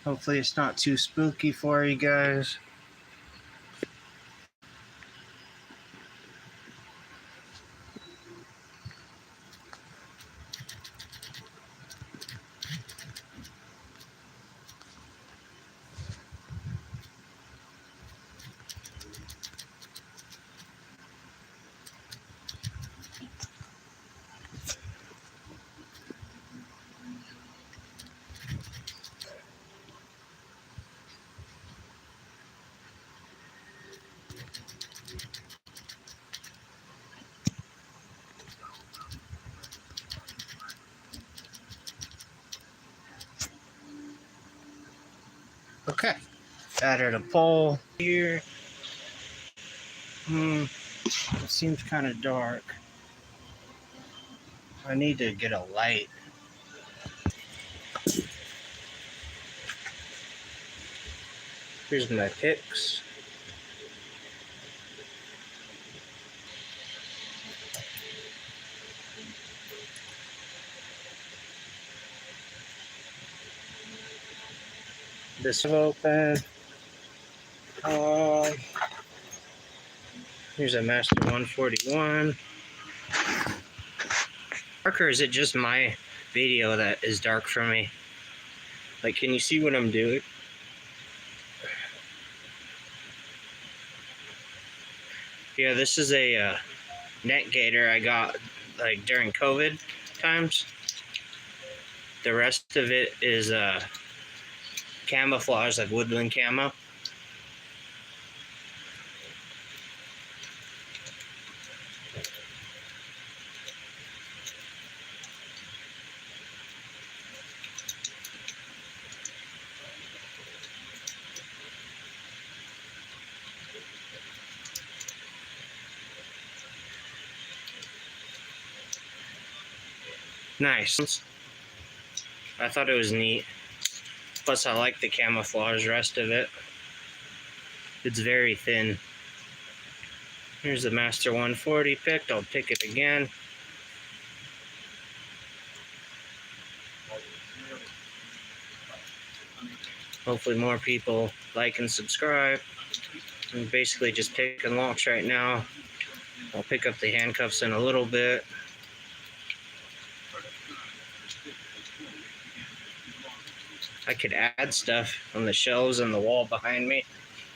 Hopefully it's not too spooky for you guys. Okay, added a pole here. It seems kind of dark. I need to get a light. Here's my picks. This is open. Here's a Master 141. Darker, is it just my video that is dark for me? Like, can you see what I'm doing? Yeah, this is a net gator I got like during COVID times. The rest of it is camouflage, like woodland camo. Nice. I thought it was neat. Plus, I like the camouflage rest of it. It's very thin. Here's the Master 140 picked. I'll pick it again. Hopefully more people like and subscribe. I'm basically just picking locks right now. I'll pick up the handcuffs in a little bit. I could add stuff on the shelves and the wall behind me.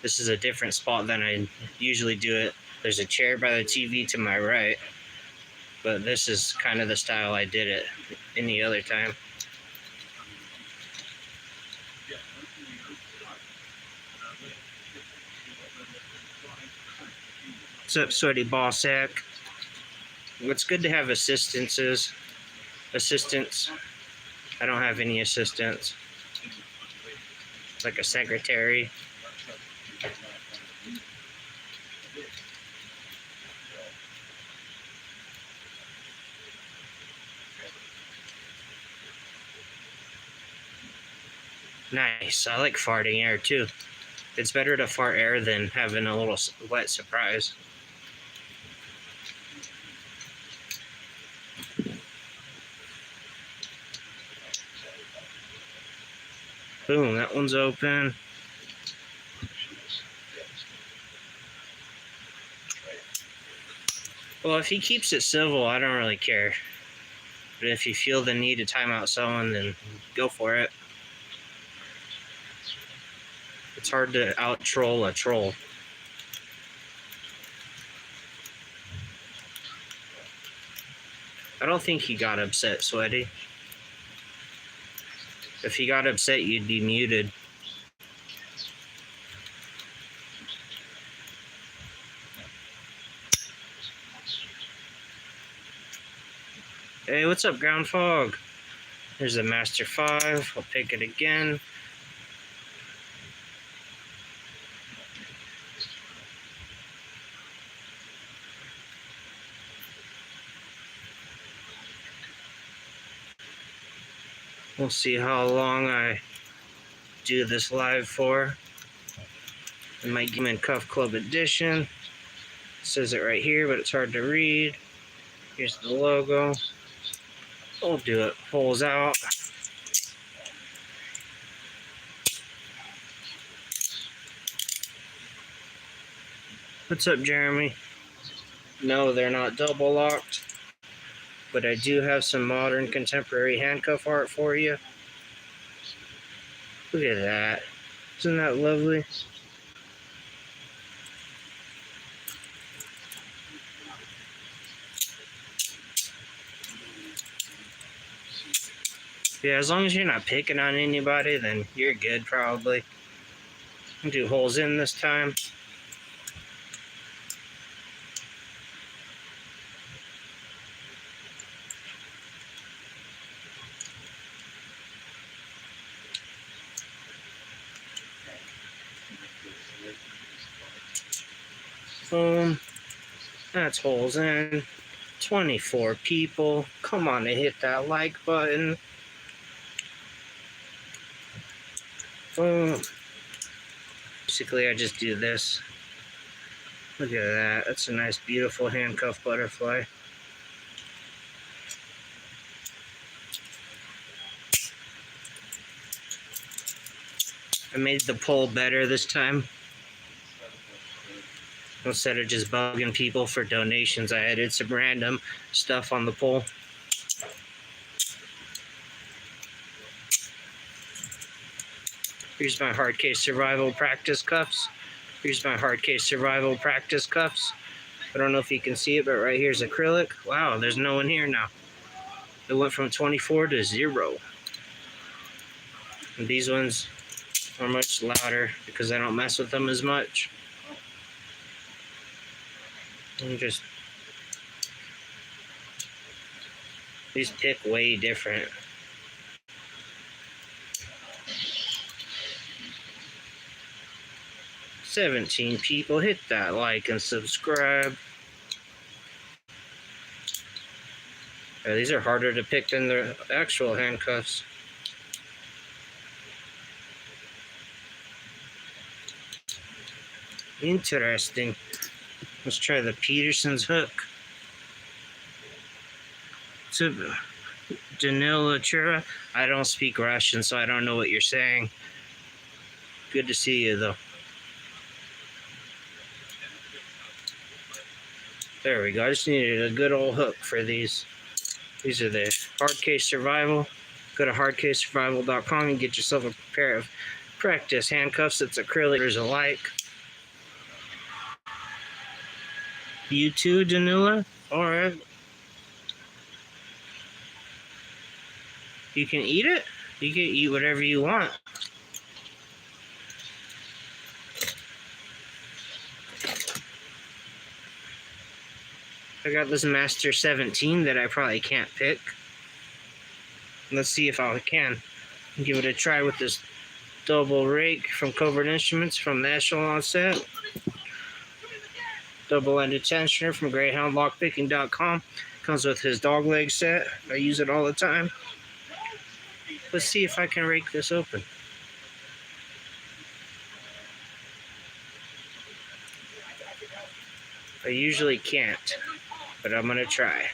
This is a different spot than I usually do it. There's a chair by the TV to my right, but this is kind of the style I did it any other time. What's up, Sweaty Ball Sack? What's good to have assistants. I don't have any assistants. Like a secretary. Nice. I like farting air too. It's better to fart air than having a little wet surprise. Boom, that one's open. Well, if he keeps it civil, I don't really care. But if you feel the need to time out someone, then go for it. It's hard to out-troll a troll. I don't think he got upset, Sweaty. If he got upset, you'd be muted. Hey, what's up, Ground Fog? There's a Master 5. I'll pick it again. We'll see how long I do this live for. In my Game and Cuff Club edition. It says it right here, but it's hard to read. Here's the logo. We'll do it. Pulls out. What's up, Jeremy? No, they're not double locked, but I do have some modern contemporary handcuff art for you. Look at that. Isn't that lovely? Yeah, as long as you're not picking on anybody, then you're good, probably. I'll do holes in this time. Boom. That's holes in. 24 people. Come on and hit that like button. Boom. Basically, I just do this. Look at that. That's a nice, beautiful handcuff butterfly. I made the pole better this time. Instead of just bugging people for donations, I added some random stuff on the pole. Here's my hard case survival practice cuffs. Here's my hard case survival practice cuffs. I don't know if you can see it, but right here's acrylic. Wow, there's no one here now. It went from 24 to 0. And these ones are much louder because I don't mess with them as much. And just, these pick way different. $17 people. Hit that like and subscribe. Yeah, these are harder to pick than the actual handcuffs. Interesting. Let's try the Peterson's hook. It's a Danila Chura. I don't speak Russian, so I don't know what you're saying. Good to see you, though. There we go. I just needed a good old hook for these. These are the Hard Case Survival. Go to hardcasesurvival.com and get yourself a pair of practice handcuffs. It's acrylic. There's alike. You too, Danila? Alright. You can eat it? You can eat whatever you want. I got this Master 17 that I probably can't pick. Let's see if I can. Give it a try with this double rake from Covert Instruments from the Echelon set. Double-ended tensioner from GreyhoundLockpicking.com. Comes with his dog leg set. I use it all the time. Let's see if I can rake this open. I usually can't, but I'm going to try.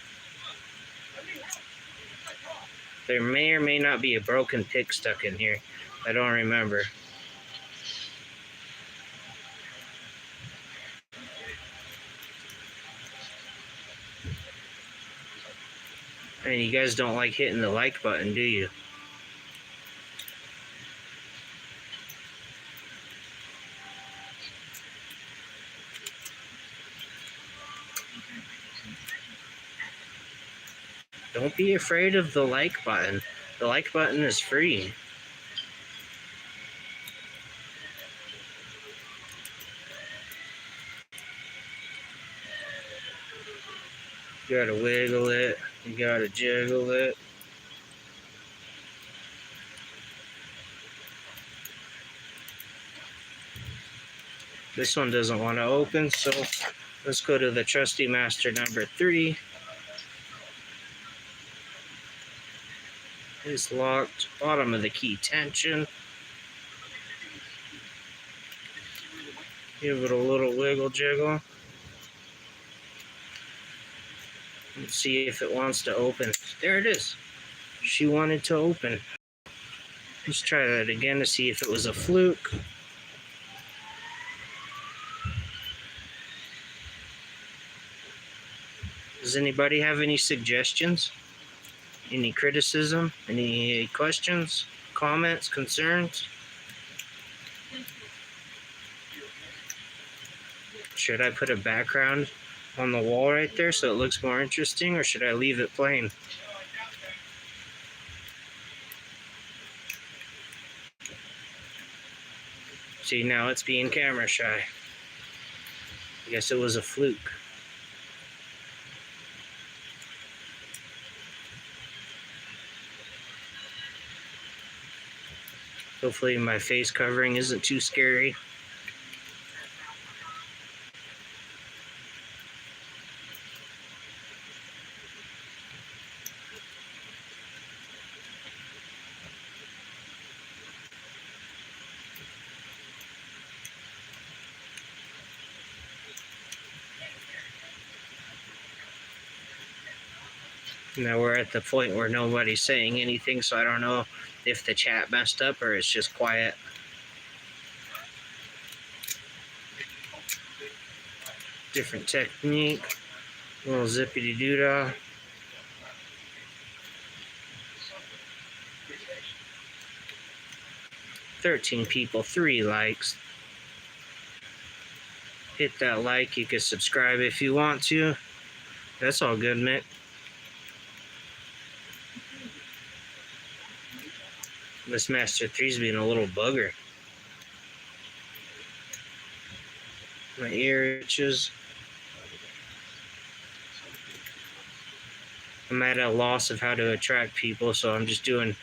There may or may not be a broken pick stuck in here. I don't remember. And you guys don't like hitting the like button, do you? Don't be afraid of the like button. The like button is free. You gotta wiggle it. You gotta jiggle it. This one doesn't want to open, so let's go to the trusty master number 3. It's locked. Bottom of the key tension. Give it a little wiggle jiggle. Let's see if it wants to open. There it is. She wanted to open. Let's try that again to see if it was a fluke. Does anybody have any suggestions? Any criticism? Any questions? Comments? Concerns? Should I put a background on the wall right there so it looks more interesting, or should I leave it plain? See, now it's being camera shy. I guess it was a fluke. Hopefully my face covering isn't too scary. Now we're at the point where nobody's saying anything, so I don't know if the chat messed up or it's just quiet. Different technique. A little zippity doo-dah. "13 people, 3 likes. Hit that like. You can subscribe if you want to. That's all good, Mick. This Master 3's being a little bugger. My ear itches. I'm at a loss of how to attract people, so I'm just doing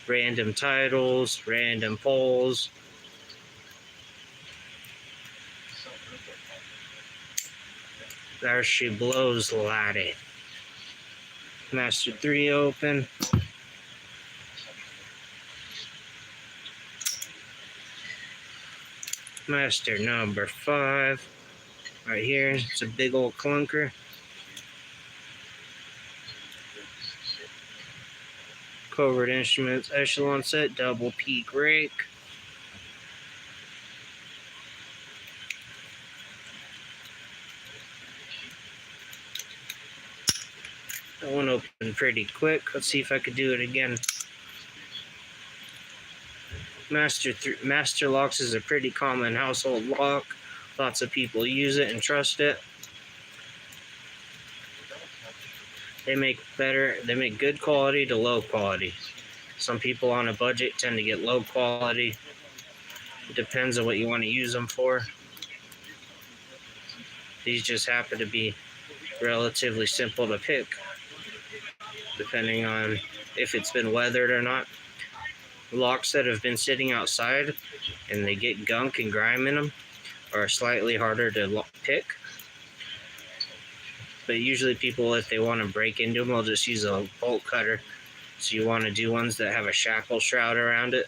random titles, random polls. There she blows, laddie. Master 3 open. Master number 5. Right here. It's a big old clunker. Covert Instruments Echelon set, double peak rake. That one opened pretty quick. Let's see if I could do it again. Master locks is a pretty common household lock. Lots of people use it and trust it. They make good quality to low quality. Some people on a budget tend to get low quality. It depends on what you want to use them for. These just happen to be relatively simple to pick, depending on if it's been weathered or not. Locks that have been sitting outside and they get gunk and grime in them are slightly harder to pick. But usually people, if they want to break into them, will just use a bolt cutter. So you want to do ones that have a shackle shroud around it,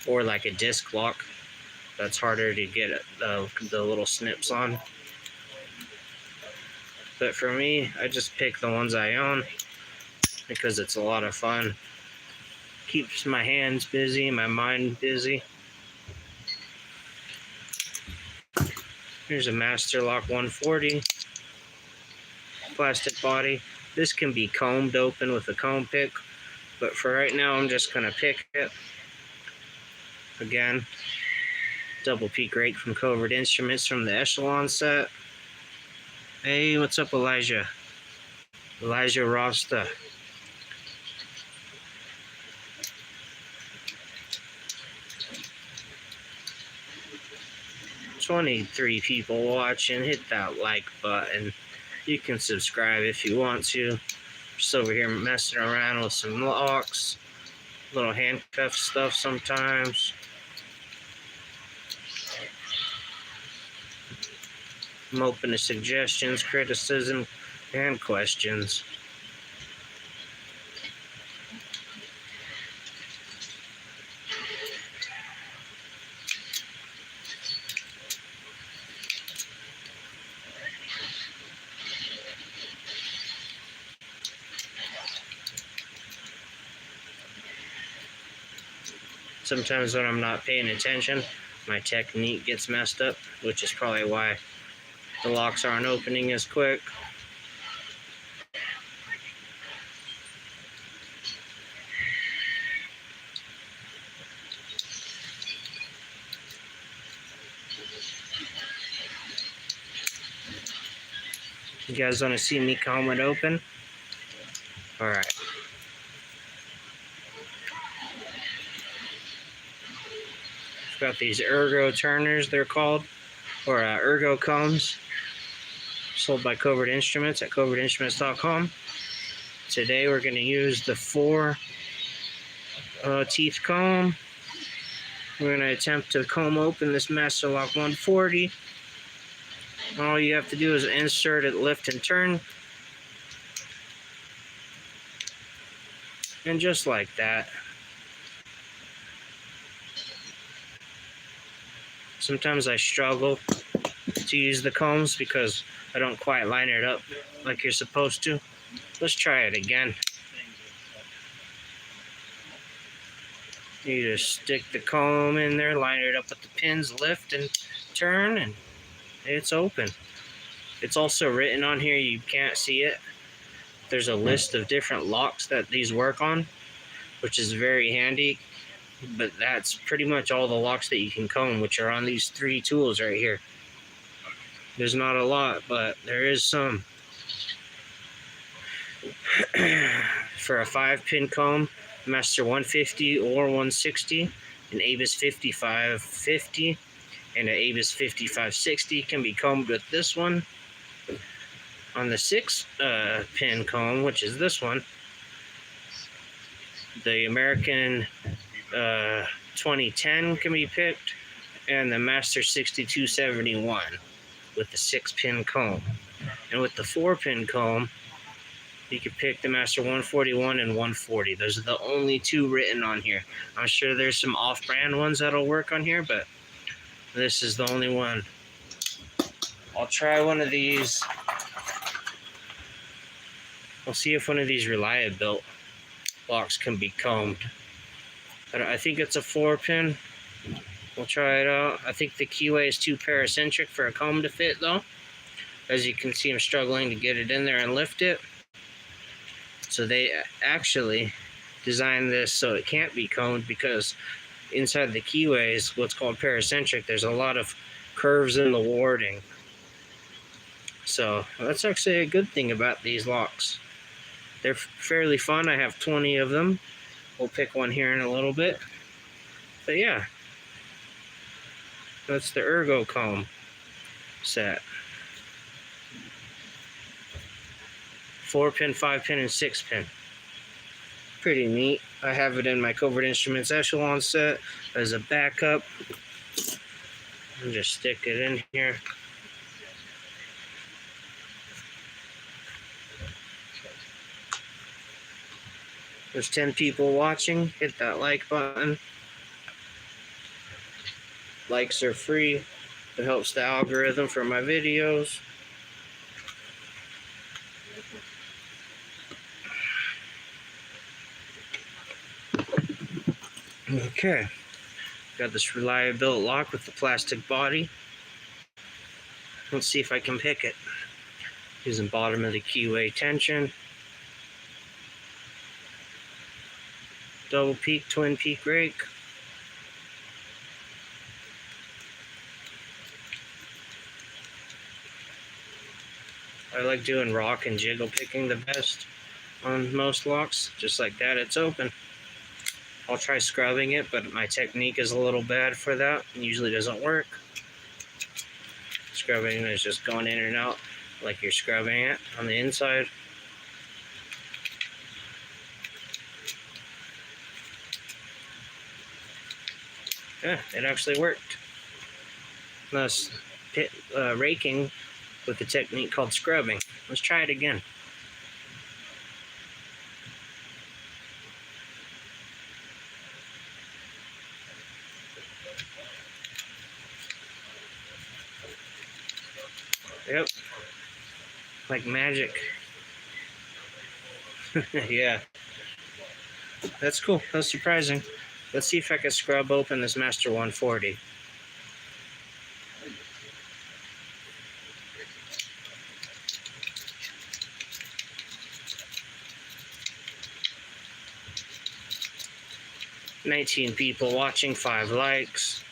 or like a disc lock. That's harder to get the little snips on. But for me, I just pick the ones I own because it's a lot of fun. Keeps my hands busy, my mind busy. Here's a Master Lock 140. Plastic body. This can be combed open with a comb pick, but for right now, I'm just going to pick it. Again, double peak rake from Covert Instruments from the Echelon set. Hey, what's up, Elijah? Elijah Rasta. "23 people watching. Hit that like button. You can subscribe if you want to. Just over here messing around with some locks, little handcuff stuff sometimes. I'm open to suggestions, criticism, and questions. Sometimes when I'm not paying attention, my technique gets messed up, which is probably why The locks aren't opening as quick. You guys want to see me comb it open? Alright. Got these ergo turners, they're called, or ergo combs, sold by Covert Instruments at covertinstruments.com. Today we're going to use the 4 teeth comb. We're going to attempt to comb open this Master Lock 140. All you have to do is insert it, lift and turn. And just like that. Sometimes I struggle to use the combs because I don't quite line it up like you're supposed to. Let's try it again. You just stick the comb in there, line it up with the pins, lift and turn, and it's open. It's also written on here, you can't see it. There's a list of different locks that these work on, which is very handy. But that's pretty much all the locks that you can comb, which are on these 3 tools right here. There's not a lot, but there is some. For a 5-pin comb, Master 150 or 160, an Abus 5550, and an Abus 5560 can be combed with this one. On the 6-pin comb, which is this one, the American 2010 can be picked, and the Master 6271 with the 6-pin comb. And with the 4-pin comb, you can pick the Master 141 and 140. Those are the only 2 written on here. I'm sure there's some off-brand ones that'll work on here, but this is the only one. I'll try one of these. We'll see if one of these Reliabuilt locks can be combed. I think it's a 4-pin. We'll try it out. I think the keyway is too paracentric for a comb to fit, though. As you can see, I'm struggling to get it in there and lift it. So they actually designed this so it can't be combed, because inside the keyway is what's called paracentric. There's a lot of curves in the warding. So that's actually a good thing about these locks. They're fairly fun. I have 20 of them. We'll pick one here in a little bit. But yeah, that's the ergo comb set. 4-pin, 5-pin, and 6-pin. Pretty neat. I have it in my Covert Instruments Echelon set as a backup. I'll just stick it in here. There's 10 people watching. Hit that like button. Likes are free. It helps the algorithm for my videos. Okay. Got this Reliabuilt lock with the plastic body. Let's see if I can pick it. Using bottom of the keyway tension. Double peak, twin peak rake. I like doing rock and jiggle picking the best on most locks. Just like that, it's open. I'll try scrubbing it, but my technique is a little bad for that. It usually doesn't work. Scrubbing is just going in and out like you're scrubbing it on the inside. Yeah, it actually worked. That's raking with the technique called scrubbing. Let's try it again. Yep. Like magic. Yeah. That's cool. That's surprising. Let's see if I can scrub open this Master 140. 19 people watching, 5 likes.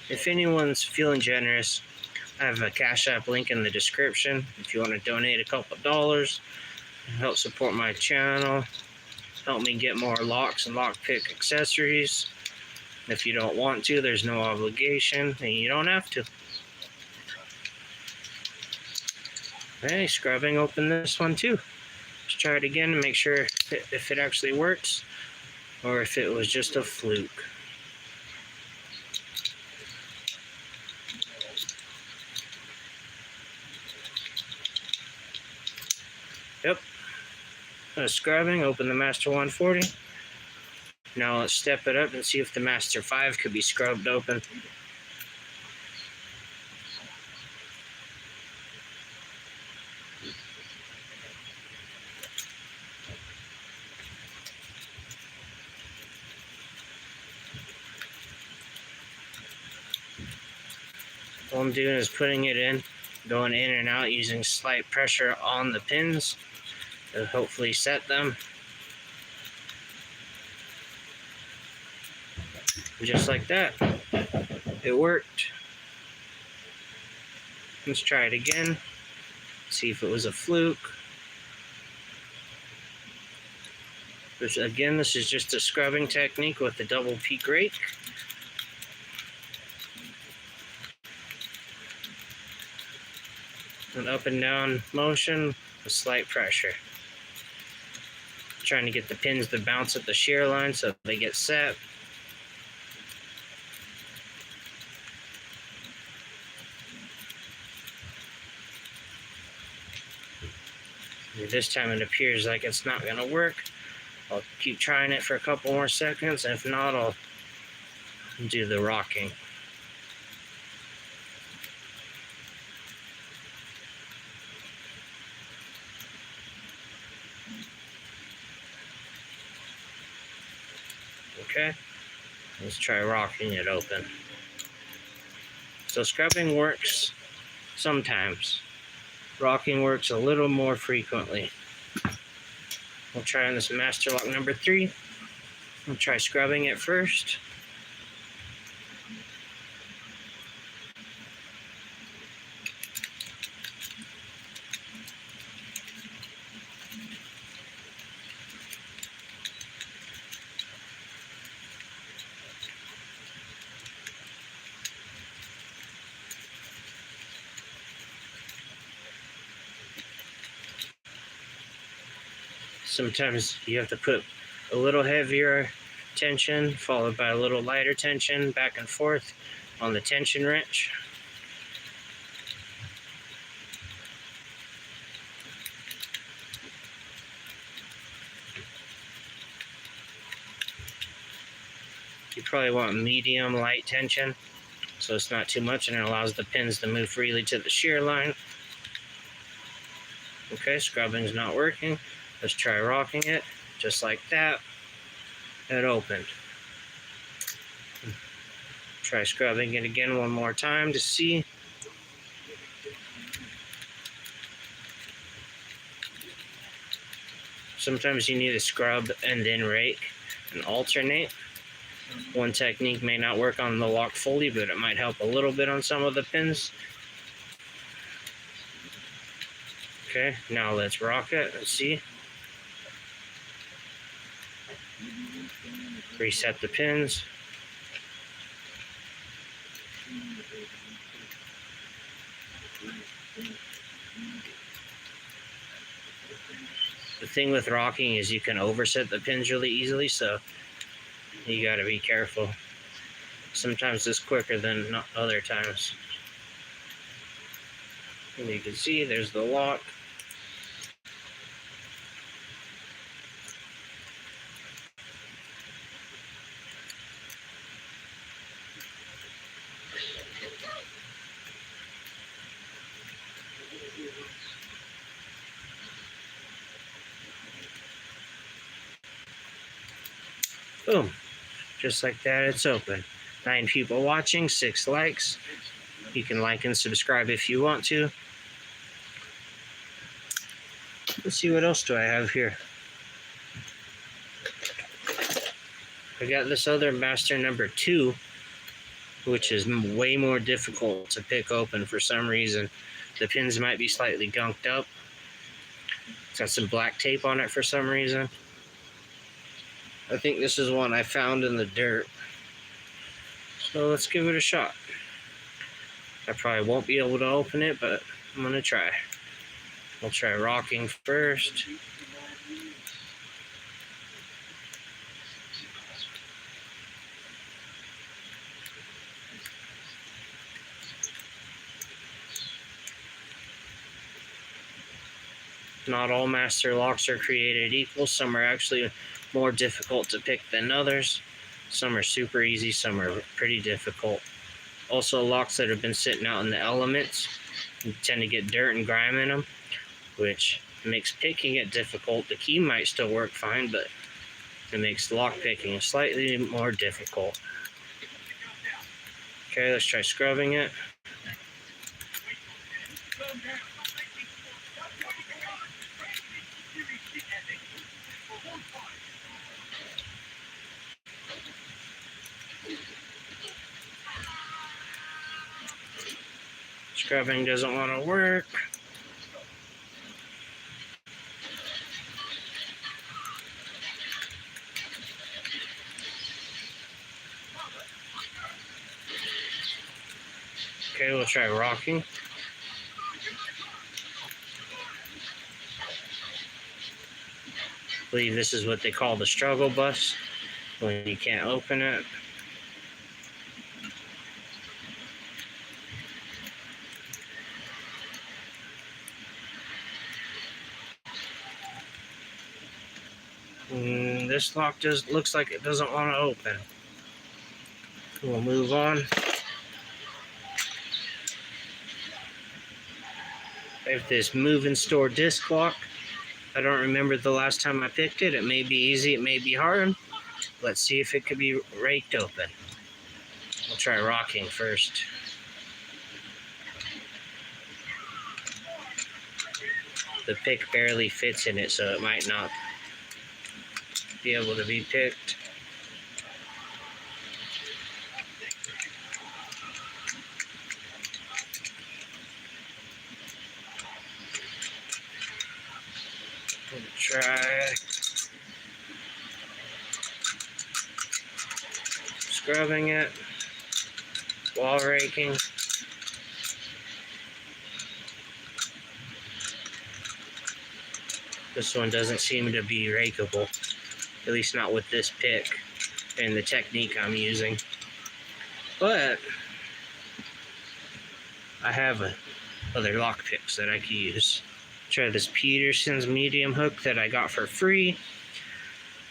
If anyone's feeling generous, I have a Cash App link in the description. If you want to donate a couple dollars, help support my channel, help me get more locks and lockpick accessories. If you don't want to, there's no obligation, and you don't have to. Hey, scrubbing open this one too. Let's try it again and make sure if it actually works, or if it was just a fluke. Yep. Scrubbing, open the Master 140. Now let's step it up and see if the Master 5 could be scrubbed open. All I'm doing is putting it in, going in and out using slight pressure on the pins to hopefully set them. Just like that. It worked. Let's try it again. See if it was a fluke. Again, this is just a scrubbing technique with the double peak rake. An up and down motion with slight pressure. Trying to get the pins to bounce at the shear line so they get set. This time it appears like it's not going to work. I'll keep trying it for a couple more seconds. If not, I'll do the rocking. Okay, let's try rocking it open. So scrubbing works sometimes. Rocking works a little more frequently. We'll try on this master lock number 3. We'll try scrubbing it first. Sometimes you have to put a little heavier tension followed by a little lighter tension back and forth on the tension wrench. You probably want medium light tension so it's not too much and it allows the pins to move freely to the shear line. Okay, scrubbing's not working. Let's try rocking it, just like that. It opened. Try scrubbing it again one more time to see. Sometimes you need to scrub and then rake and alternate. One technique may not work on the lock fully, but it might help a little bit on some of the pins. Okay, now let's rock it. Let's see. Reset the pins. The thing with rocking is you can overset the pins really easily, so you got to be careful. Sometimes it's quicker than other times. And you can see there's the lock. Boom. Just like that, it's open. 9 people watching, 6 likes. You can like and subscribe if you want to. Let's see, what else do I have here? I got this other master number 2, which is way more difficult to pick open for some reason. The pins might be slightly gunked up. It's got some black tape on it for some reason. I think this is one I found in the dirt. So let's give it a shot. I probably won't be able to open it, but I'm gonna try. I'll try rocking first. Not all master locks are created equal. Some are actually more difficult to pick than others. Some are super easy, some are pretty difficult. Also, locks that have been sitting out in the elements tend to get dirt and grime in them, which makes picking it difficult. The key might still work fine, but it makes lock picking slightly more difficult. Okay, let's try scrubbing it. Scrubbing doesn't want to work. Okay, we'll try rocking. I believe this is what they call the struggle bus when you can't open it. This lock just looks like it doesn't want to open. We'll move on. I have this move and store disc lock. I don't remember the last time I picked it. It may be easy, it may be hard. Let's see if it could be raked open. We'll try rocking first. The pick barely fits in it, so it might not be able to be picked. We'll try scrubbing it, wall raking. This one doesn't seem to be rakeable, at least not with this pick and the technique I'm using. But I have other lock picks that I can use. Try this Peterson's medium hook that I got for free.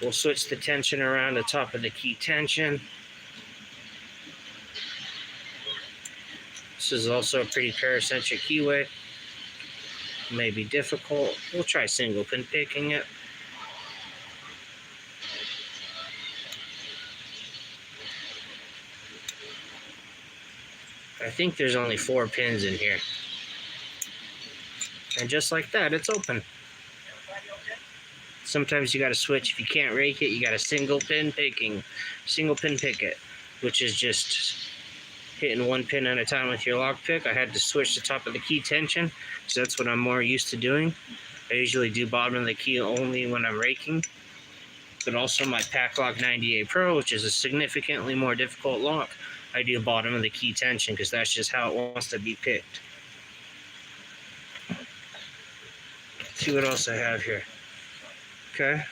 We'll switch the tension around the top of the key tension. This is also a pretty paracentric keyway. May be difficult. We'll try single pin picking it. I think there's only 4 pins in here. And just like that, it's open. Sometimes you gotta switch. If you can't rake it, you gotta single pin pick it, which is just hitting 1 pin at a time with your lock pick. I had to switch the top of the key tension, so that's what I'm more used to doing. I usually do bottom of the key only when I'm raking. But also my Paclock 98 Pro, which is a significantly more difficult lock, I do bottom of the key tension because that's just how it wants to be picked. Let's see what else I have here. Okay.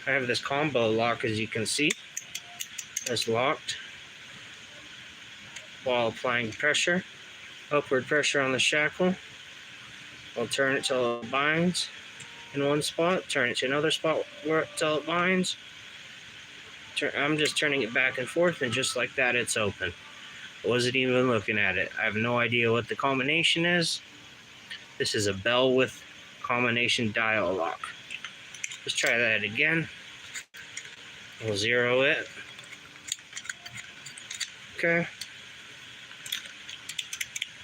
I have this combo lock, as you can see. It's locked while applying pressure, upward pressure on the shackle. I'll turn it till it binds in one spot, turn it to another spot till it binds. I'm just turning it back and forth, and just like that, it's open. I wasn't even looking at it. I have no idea what the combination is. This is a bell with combination dial lock. Let's try that again. We'll zero it. Okay.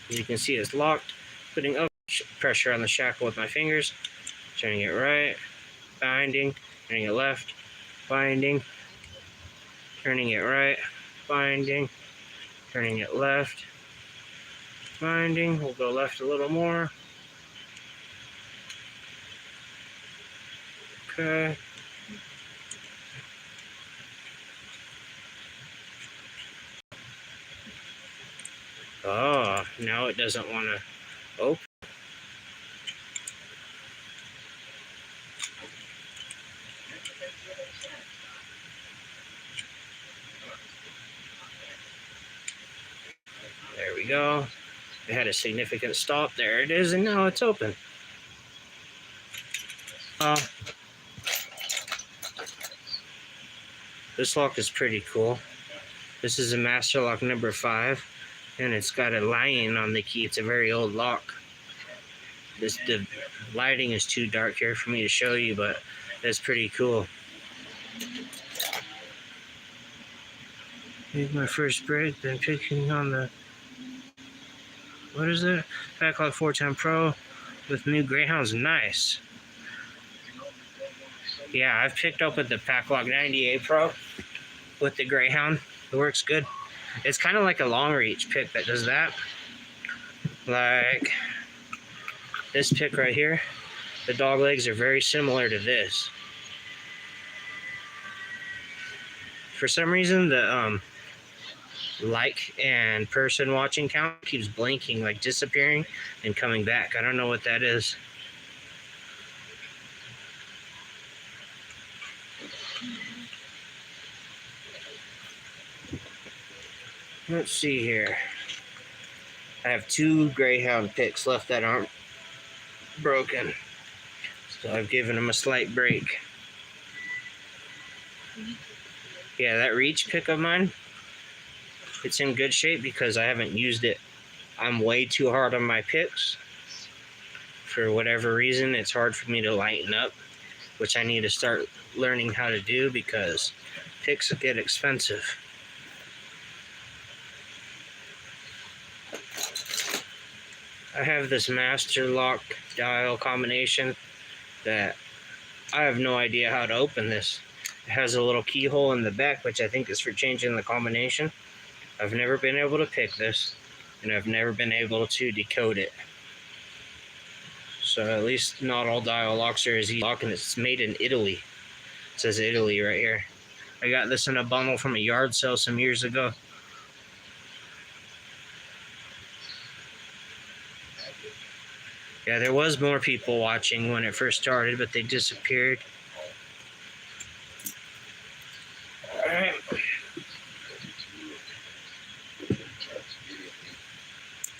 As you can see, it's locked. Putting up pressure on the shackle with my fingers. Turning it right. Binding. Turning it left. binding, turning it right, binding, turning it left, binding. We'll go left a little more. Okay. Oh, now it doesn't want to open. There we go. It had a significant stop. There it is, and now it's open. This lock is pretty cool. This is a master lock number 5, and it's got a lion on the key. It's a very old lock. The lighting is too dark here for me to show you, but it's pretty cool. Here's my first break, then picking on the, what is it? Backlock 410 Pro with new Greyhounds. Nice. Yeah, I've picked up with the Backlock 98 Pro with the Greyhound. It works good. It's kind of like a long reach pick that does that. Like this pick right here, the dog legs are very similar to this. For some reason, the like and person watching count keeps blinking, like disappearing and coming back. I don't know what that is. Let's see here. I have 2 Greyhound picks left that aren't broken, so I've given them a slight break. Yeah, that reach pick of mine, it's in good shape because I haven't used it. I'm way too hard on my picks. For whatever reason, it's hard for me to lighten up, which I need to start learning how to do because picks get expensive. I have this master lock dial combination that I have no idea how to open this. It has a little keyhole in the back, which I think is for changing the combination. I've never been able to pick this, and I've never been able to decode it. So at least not all dial locks are as easy. And it's made in Italy. It says Italy right here. I got this in a bundle from a yard sale some years ago. Yeah, there was more people watching when it first started, but they disappeared. Alright.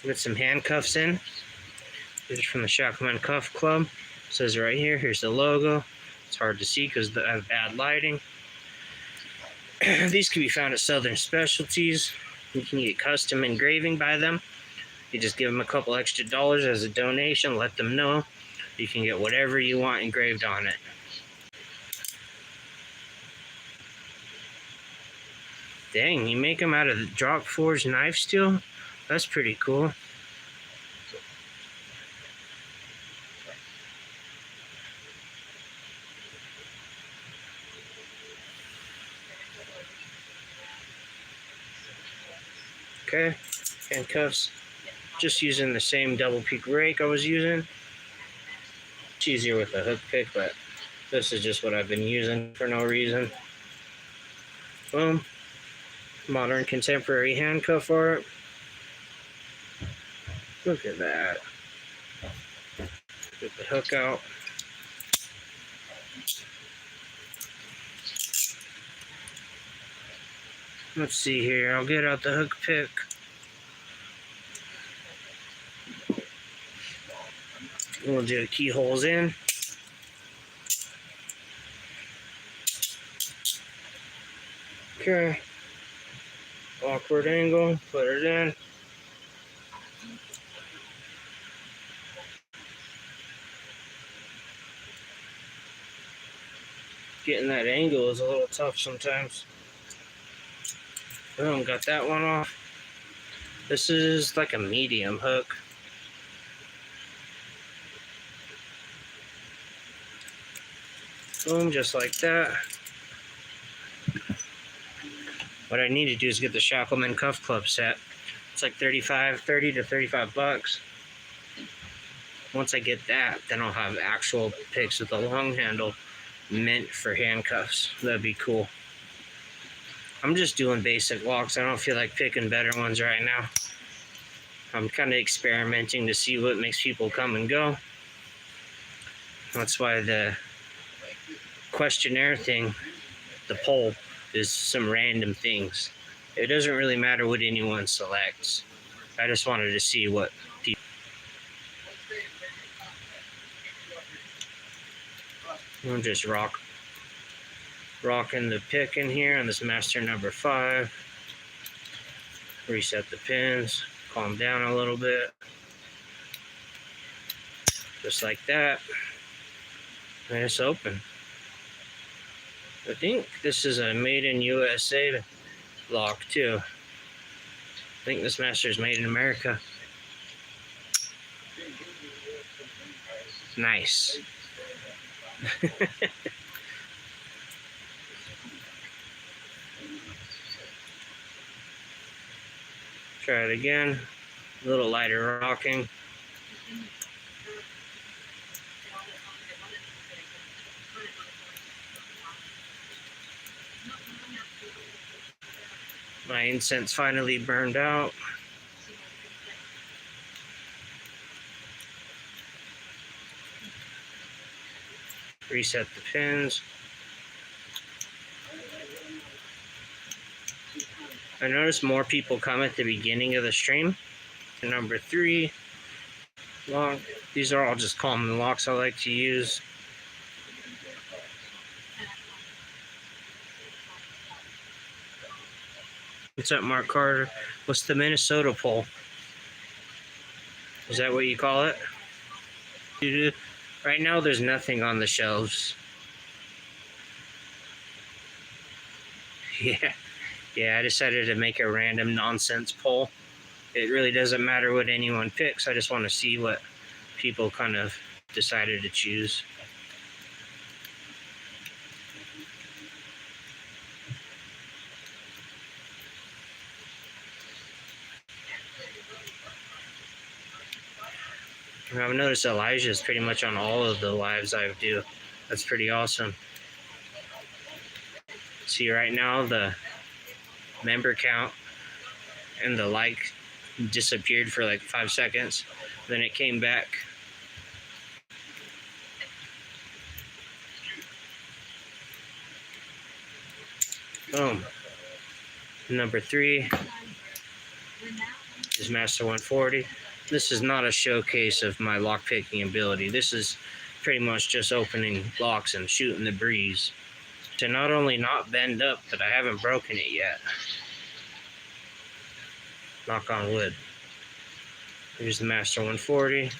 Get some handcuffs in. These are from the Shackleman Cuff Club. It says right here, here's the logo. It's hard to see because I have bad lighting. These can be found at Southern Specialties. You can get custom engraving by them. You just give them a couple extra dollars as a donation, let them know. You can get whatever you want engraved on it. Dang, you make them out of the drop forged knife steel? That's pretty cool. Okay, handcuffs. Just using the same double peak rake I was using. It's easier with a hook pick, but this is just what I've been using for no reason. Boom. Modern contemporary handcuff art. Look at that. Get the hook out. Let's see here. I'll get out the hook pick. We'll do keyholes in. Okay. Awkward angle. Put it in. Getting that angle is a little tough sometimes. Boom, got that one off. This is like a medium hook. Boom, just like that. What I need to do is get the Shackleman Cuff Club set. It's like 30 to 35 bucks. Once I get that, then I'll have actual picks with a long handle meant for handcuffs. That'd be cool. I'm just doing basic locks. I don't feel like picking better ones right now. I'm kind of experimenting to see what makes people come and go. That's why the questionnaire thing, the poll, is some random things. It doesn't really matter what anyone selects. I just wanted to see what people... I'm just rocking the pick in here on this master number 5. Reset the pins, calm down a little bit. Just like that. And it's open. I think this is a made in USA lock too. I think this master is made in America. Nice. Try it again. A little lighter rocking. My incense finally burned out. Reset the pins. I noticed more people come at the beginning of the stream. Number 3 lock. These are all just common locks I like to use. What's up, Mark Carter? What's the Minnesota pole? Is that what you call it? Right now, there's nothing on the shelves. Yeah, I decided to make a random nonsense poll. It really doesn't matter what anyone picks. I just want to see what people kind of decided to choose. I've noticed Elijah is pretty much on all of the lives I do. That's pretty awesome. See, right now the member count and the like disappeared for like 5 seconds. Then it came back. Boom. Number 3 is Master 140. This is not a showcase of my lockpicking ability. This is pretty much just opening locks and shooting the breeze. To not only not bend up, but I haven't broken it yet. Knock on wood. Here's the Master 140.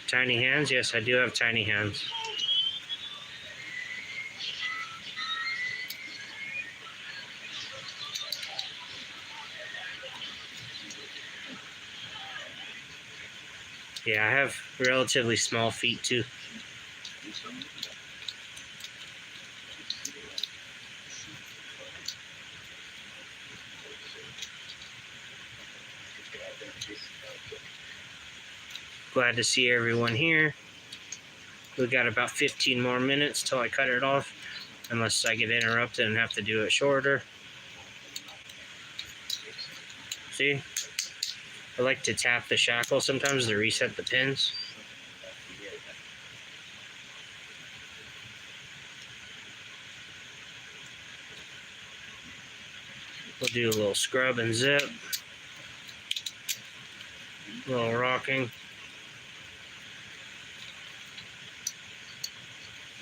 Tiny hands? Yes, I do have tiny hands. Yeah, I have relatively small feet too. Glad to see everyone here. We got about 15 more minutes till I cut it off, unless I get interrupted and have to do it shorter. See? I like to tap the shackle sometimes to reset the pins. We'll do a little scrub and zip. A little rocking.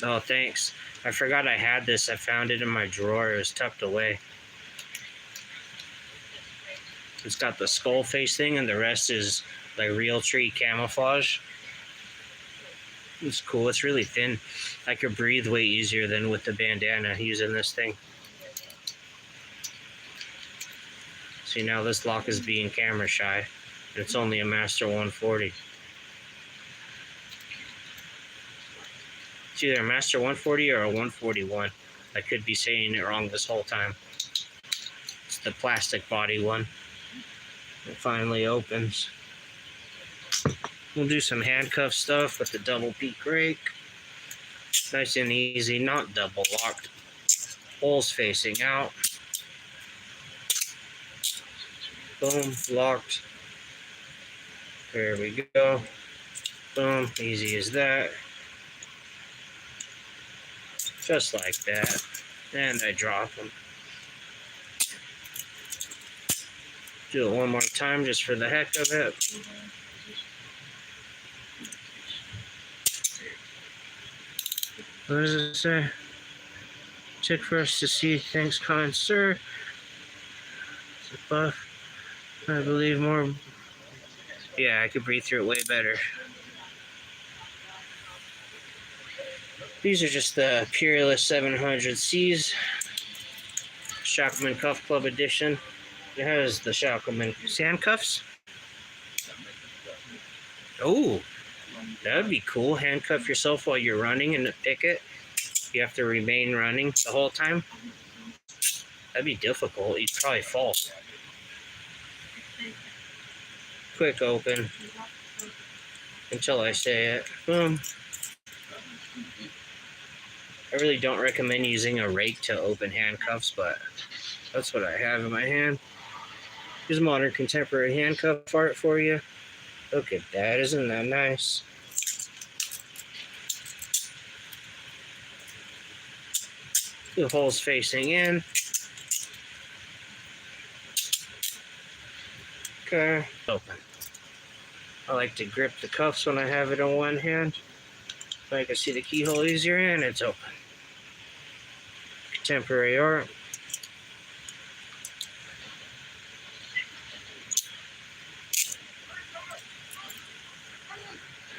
Oh, thanks. I forgot I had this. I found it in my drawer. It was tucked away. It's got the skull face thing, and the rest is like real tree camouflage. It's cool. It's really thin. I could breathe way easier than with the bandana using this thing. See, now this lock is being camera shy. It's only a Master 140. It's either a Master 140 or a 141. I could be saying it wrong this whole time. It's the plastic body one. It finally opens. We'll do some handcuff stuff with the double peak rake. Nice and easy, not double locked. Holes facing out. Boom, locked. There we go. Boom, easy as that. Just like that. And I drop them. Do it one more time just for the heck of it. What does it say? Check for us to see. Thanks, kind sir. It's a buff. I believe more. Yeah, I could breathe through it way better. These are just the Peerless 700Cs. Shackleman Cuff Club Edition. It has the Shackleman handcuffs. Oh, that would be cool. Handcuff yourself while you're running and pick it. You have to remain running the whole time. That'd be difficult. You'd probably fall. Quick open until I say it. Boom. I really don't recommend using a rake to open handcuffs, but that's what I have in my hand. Here's modern contemporary handcuff art for you. Look at that. Isn't that nice? The holes facing in. Okay. Open. I like to grip the cuffs when I have it in one hand. So I can see the keyhole easier, and it's open. Contemporary art.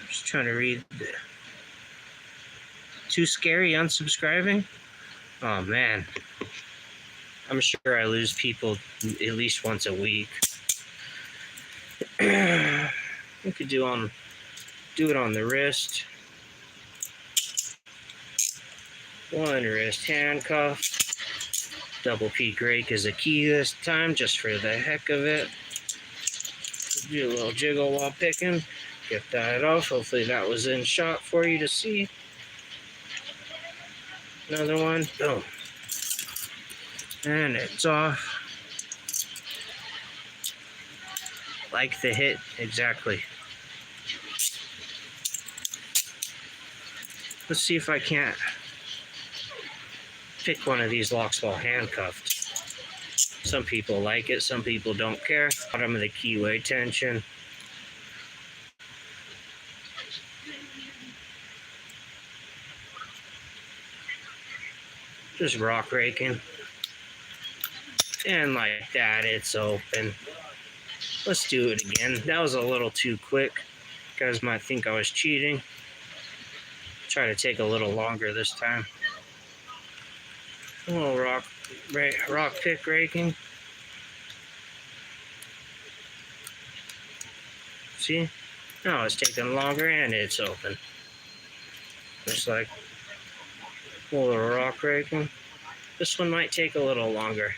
Just trying to read. Too scary unsubscribing? Oh man. I'm sure I lose people at least once a week. We could do it on the wrist. One wrist handcuff. Double peak rake is a key this time, just for the heck of it. Do a little jiggle while picking. Get that off. Hopefully that was in shot for you to see. Another one. Boom. And it's off. Like the hit, exactly. Let's see if I can't pick one of these locks while handcuffed. Some people like it, some people don't care. Bottom of the keyway tension. Just rock raking. And like that, it's open. Let's do it again. That was a little too quick. You guys might think I was cheating. Try to take a little longer this time. A little rock pick raking. See? Now it's taking longer and it's open. Just like a little rock raking. This one might take a little longer.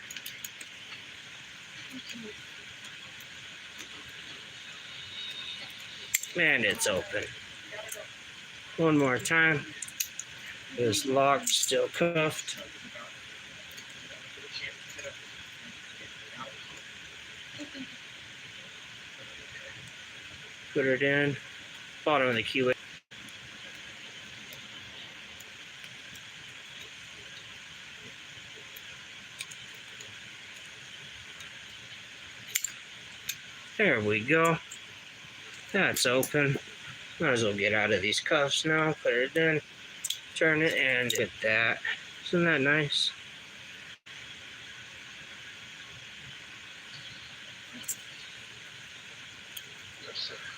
And it's open. One more time. It's locked, still cuffed. Put it in. Bottom of the keyway. There we go. That's open. Might as well get out of these cuffs now. Put it in. Turn it and hit that. Isn't that nice?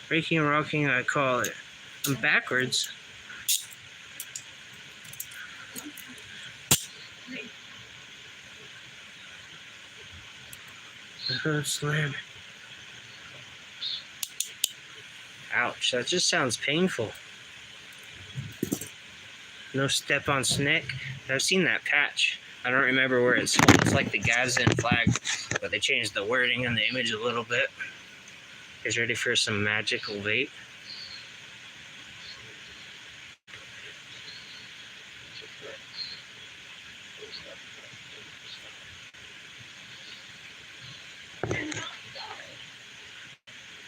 Raking and rocking, I call it. I'm backwards. Slam. Ouch, that just sounds painful. No step on snake. I've seen that patch. I don't remember where it's sold. It's like the Gadsden flag, but they changed the wording and the image a little bit. You guys ready for some magical vape?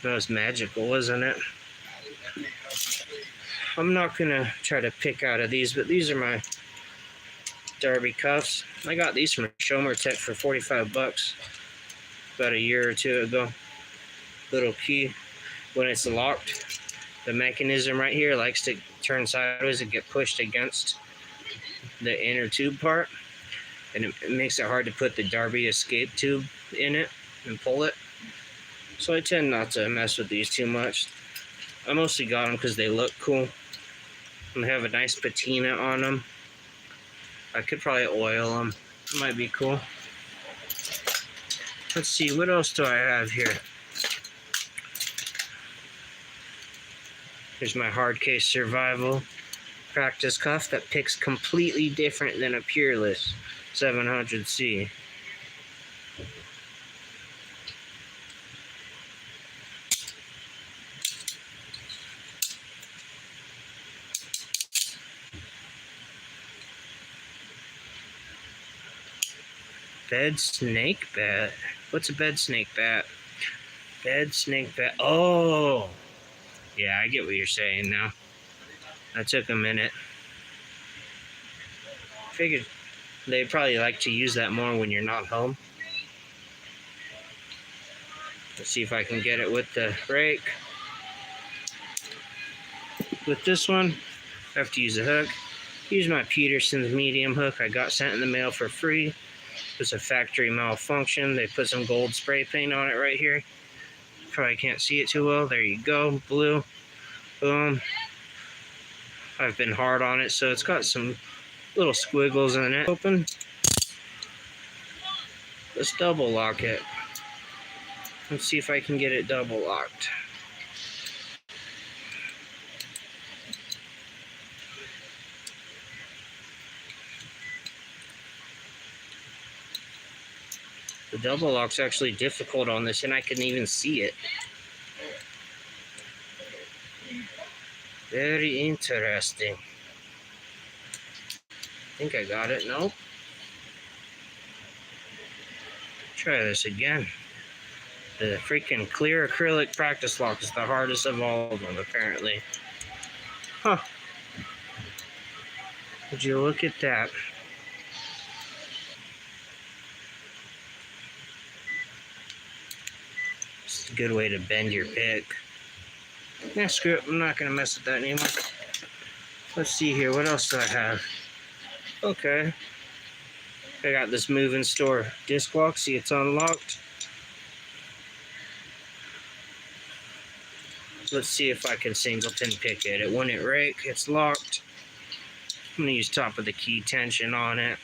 That was magical, wasn't it? I'm not gonna try to pick out of these, but these are my Derby cuffs. I got these from Shomer Tech for 45 bucks about a year or two ago. Little key. When it's locked, the mechanism right here likes to turn sideways and get pushed against the inner tube part, and it makes it hard to put the Derby escape tube in it and pull it. So I tend not to mess with these too much. I mostly got them because they look cool and they have a nice patina on them. I could probably oil them. It might be cool. Let's see, what else do I have here? Here's my hard case survival practice cuff that picks completely different than a Peerless 700C. Bed snake bat. What's a bed snake bat? Bed snake bat. Oh! Yeah, I get what you're saying now. That took a minute. Figured they probably like to use that more when you're not home. Let's see if I can get it with the rake. With this one, I have to use a hook. Use my Peterson's medium hook I got sent in the mail for free. It's a factory malfunction. They put some gold spray paint on it right here. Probably can't see it too well. There you go. Blue. Boom. I've been hard on it, so it's got some little squiggles in it. Open. Let's double lock it. Let's see if I can get it double locked. The double lock's actually difficult on this, and I can even see it. Very interesting. I think I got it. Nope. Try this again. The freaking clear acrylic practice lock is the hardest of all of them, apparently. Huh. Would you look at that? It's a good way to bend your pick. Yeah, screw it. I'm not going to mess with that anymore. Let's see here. What else do I have? Okay. I got this move and store disc lock. See, it's unlocked. Let's see if I can singleton pick it. It wouldn't rake. It's locked. I'm going to use top of the key tension on it.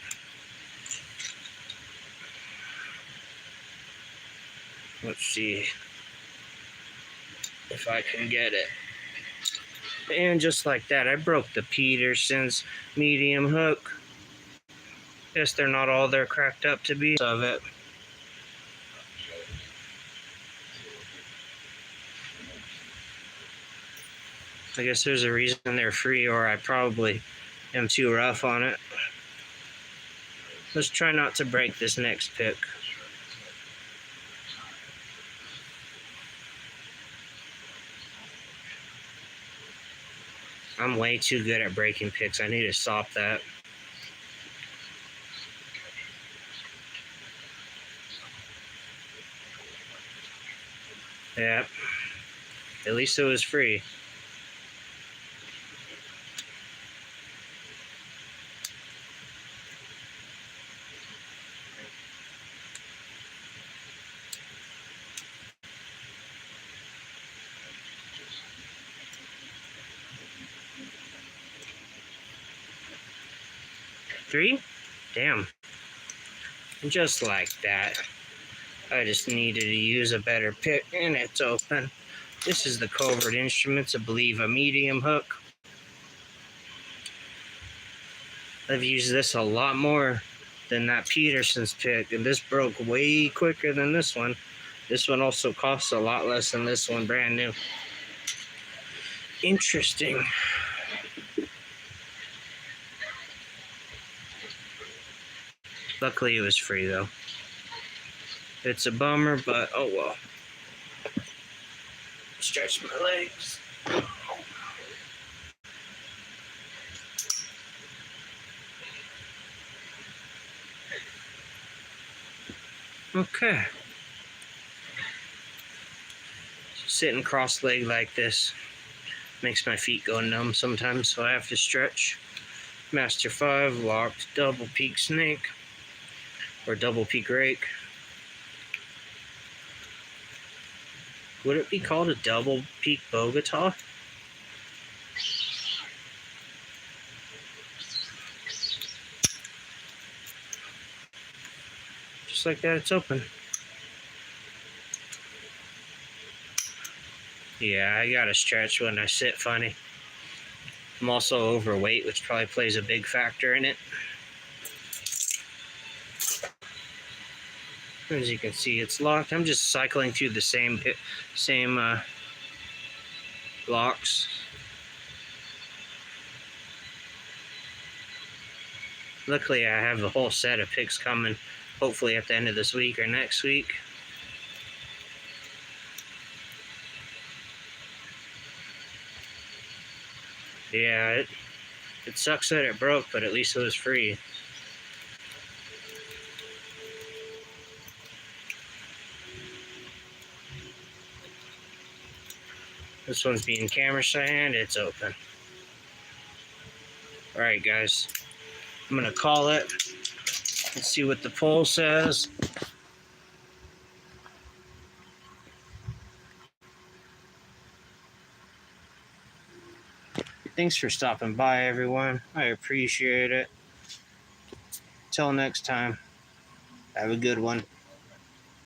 Let's see if I can get it. And just like that, I broke the Peterson's medium hook. Guess they're not all they're cracked up to be of it. I guess there's a reason they're free, or I probably am too rough on it. Let's try not to break this next pick. I'm way too good at breaking picks. I need to stop that. Yeah. At least it was free. Three? Damn. Just like that. I just needed to use a better pick, and it's open. This is the Covert Instruments, I believe, a medium hook. I've used this a lot more than that Peterson's pick, and this broke way quicker than this one. This one also costs a lot less than this one, brand new. Interesting. Luckily it was free though. It's a bummer, but oh well. Stretch my legs. Okay. Sitting cross-legged like this makes my feet go numb sometimes, so I have to stretch. Master 5, locked, double peak snake, or double peak rake. Would it be called a double peak Bogota? Just like that, it's open. Yeah, I gotta stretch when I sit funny. I'm also overweight, which probably plays a big factor in it. As you can see, it's locked. I'm just cycling through the same locks. Luckily, I have a whole set of picks coming, hopefully at the end of this week or next week. Yeah, it sucks that it broke, but at least it was free. This one's being camera shy and it's open. Alright guys, I'm gonna call it. Let's see what the poll says. Thanks for stopping by, everyone. I appreciate it. Till next time, have a good one.